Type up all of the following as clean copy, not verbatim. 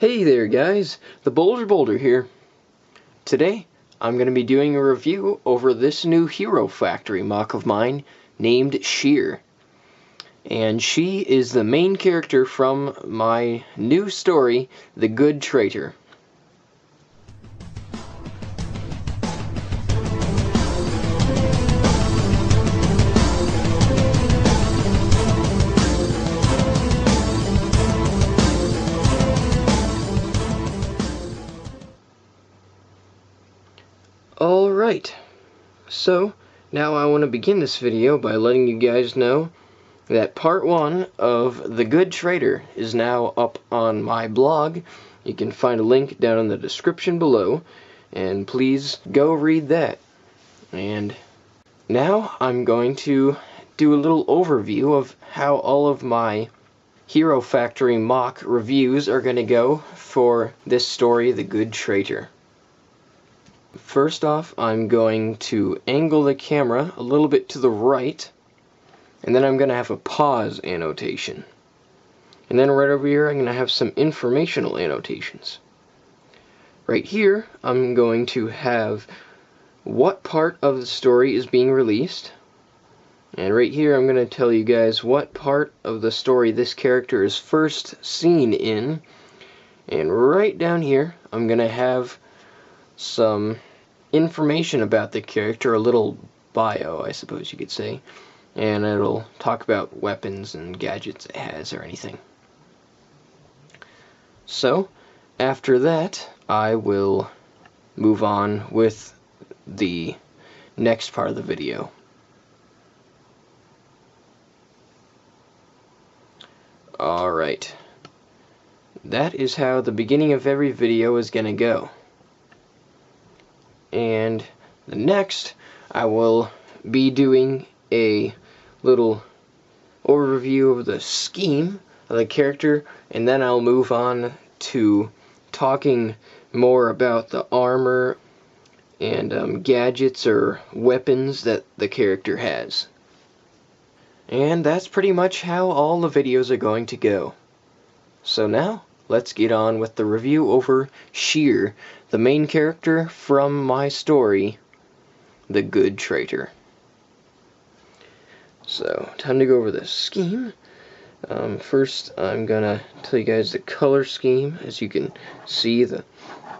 Hey there guys, the Boulder here. Today I'm going to be doing a review over this new Hero Factory MOC of mine named Sheer. And she is the main character from my new story, The Good Traitor. Alright, so now I want to begin this video by letting you guys know that part 1 of The Good Traitor is now up on my blog. You can find a link down in the description below, and please go read that. And now I'm going to do a little overview of how all of my Hero Factory MOC reviews are going to go for this story, The Good Traitor. First off, I'm going to angle the camera a little bit to the right, and then I'm going to have a pause annotation. And then right over here, I'm going to have some informational annotations. Right here, I'm going to have what part of the story is being released. And right here, I'm going to tell you guys what part of the story this character is first seen in. And right down here, I'm going to have some information about the character, a little bio, I suppose you could say, and it'll talk about weapons and gadgets it has or anything. So, after that, I will move on with the next part of the video. Alright, that is how the beginning of every video is going to go. And the next, I will be doing a little overview of the scheme of the character, and then I'll move on to talking more about the armor and gadgets or weapons that the character has. And that's pretty much how all the videos are going to go. So now, let's get on with the review over Sheer, the main character from my story, The Good Traitor. So, time to go over the scheme. First, I'm gonna tell you guys the color scheme. As you can see, the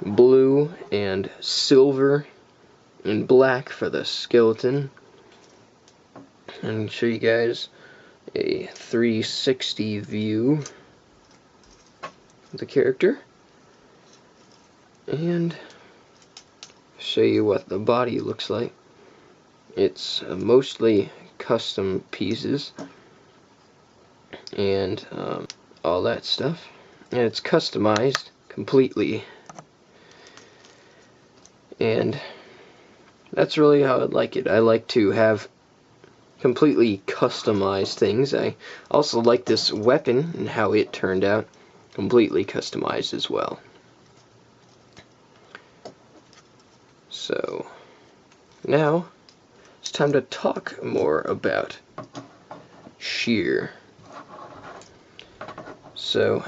blue and silver and black for the skeleton. And show you guys a 360 view of the character. And show you what the body looks like. It's mostly custom pieces and all that stuff, and it's customized completely, and that's really how I like it. I like to have completely customized things. I also like this weapon and how it turned out, completely customized as well. So now it's time to talk more about Sheer. So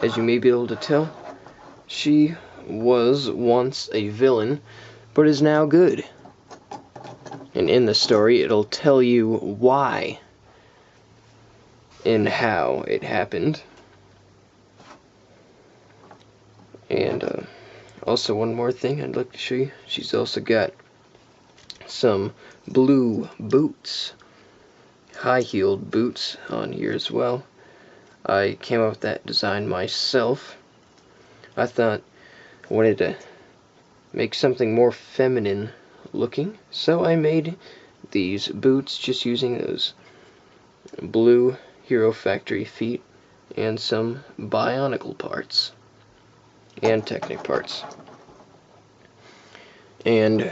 as you may be able to tell, she was once a villain, but is now good. And in the story, it'll tell you why and how it happened. And also, one more thing I'd like to show you. She's also got some blue boots, high-heeled boots on here as well. I came up with that design myself. I thought I wanted to make something more feminine looking, so I made these boots just using those blue Hero Factory feet and some bionicle parts and Technic parts. And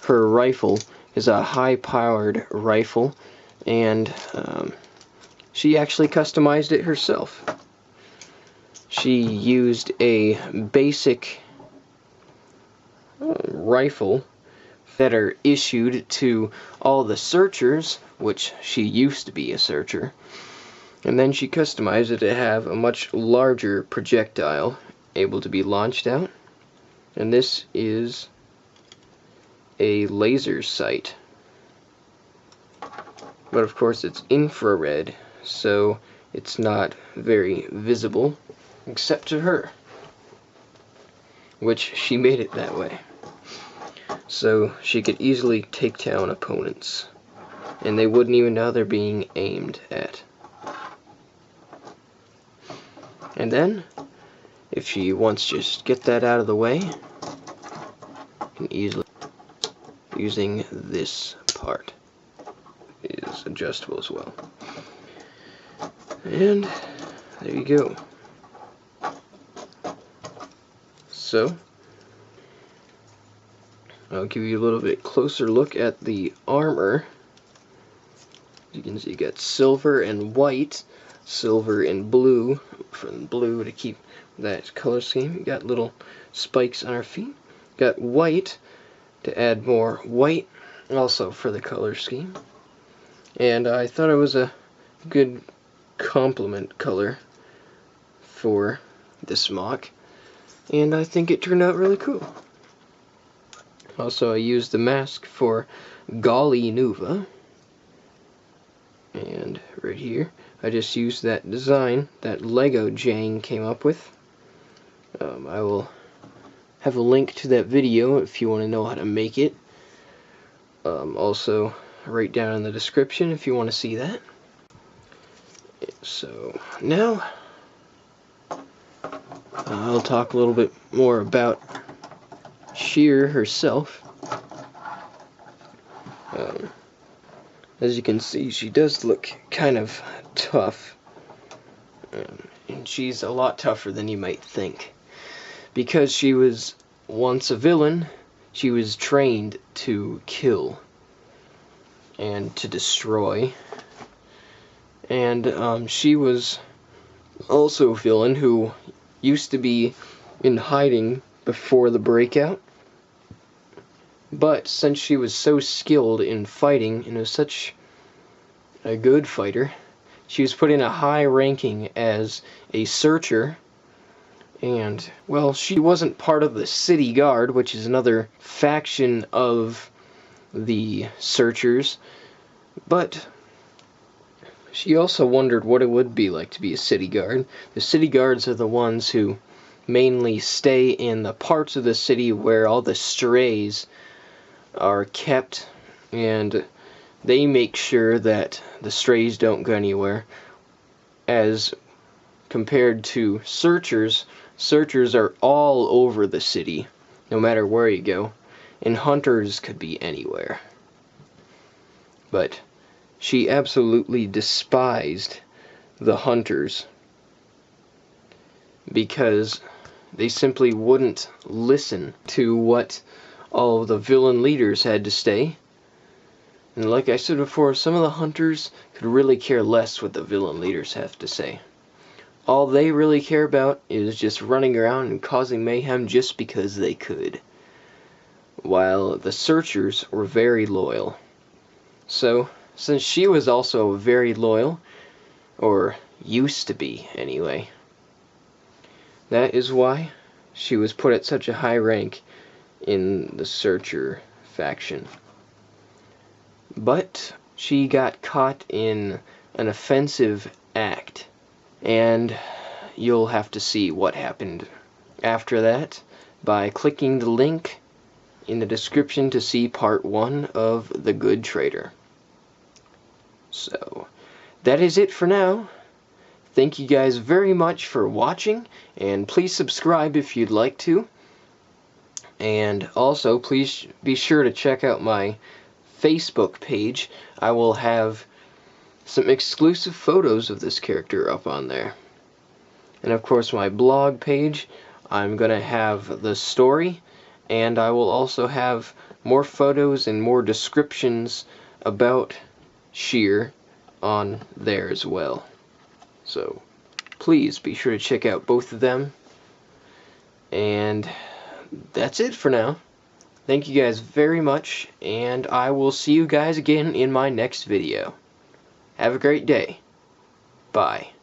her rifle is a high-powered rifle, and she actually customized it herself. She used a basic rifle that are issued to all the searchers, which she used to be a searcher, And then she customized it to have a much larger projectile able to be launched out. And this is a laser sight. But of course it's infrared, so it's not very visible, except to her. Which she made it that way. So she could easily take down opponents. And they wouldn't even know they're being aimed at. And then, if she wants to just get that out of the way, you can easily, using this part, it is adjustable as well. And there you go. So, I'll give you a little bit closer look at the armor. You can see you got silver and white, silver and blue, from blue to keep that color scheme. You got little spikes on her feet. Got white to add more white, also for the color scheme. And I thought it was a good complement color for this MOC, and I think it turned out really cool. Also, I used the mask for Golly Nuva, and right here I just used that design that Lego Jang came up with. I will have a link to that video if you want to know how to make it. Also, right down in the description if you want to see that. So, now I'll talk a little bit more about Sheer herself. As you can see, she does look kind of tough, and she's a lot tougher than you might think. Because she was once a villain, she was trained to kill and to destroy. And she was also a villain who used to be in hiding before the breakout. But since she was so skilled in fighting and was such a good fighter, she was put in a high ranking as a searcher. And, well, she wasn't part of the City Guard, which is another faction of the searchers, but she also wondered what it would be like to be a City Guard. The City Guards are the ones who mainly stay in the parts of the city where all the strays are kept, and they make sure that the strays don't go anywhere. As compared to searchers, searchers are all over the city, no matter where you go, and hunters could be anywhere. But she absolutely despised the hunters because they simply wouldn't listen to what all of the villain leaders had to say. And like I said before, some of the hunters could really care less what the villain leaders have to say. All they really care about is just running around and causing mayhem just because they could. While the searchers were very loyal. So, since she was also very loyal, or used to be anyway, that is why she was put at such a high rank in the searcher faction. But she got caught in an offensive act, and you'll have to see what happened after that by clicking the link in the description to see part 1 of The Good Traitor. So, that is it for now. Thank you guys very much for watching, and please subscribe if you'd like to. And also, please be sure to check out my Facebook page. I will have some exclusive photos of this character up on there. And of course, my blog page, I'm going to have the story, and I will also have more photos and more descriptions about Sheer on there as well. So, please be sure to check out both of them. And that's it for now. Thank you guys very much, and I will see you guys again in my next video. Have a great day. Bye.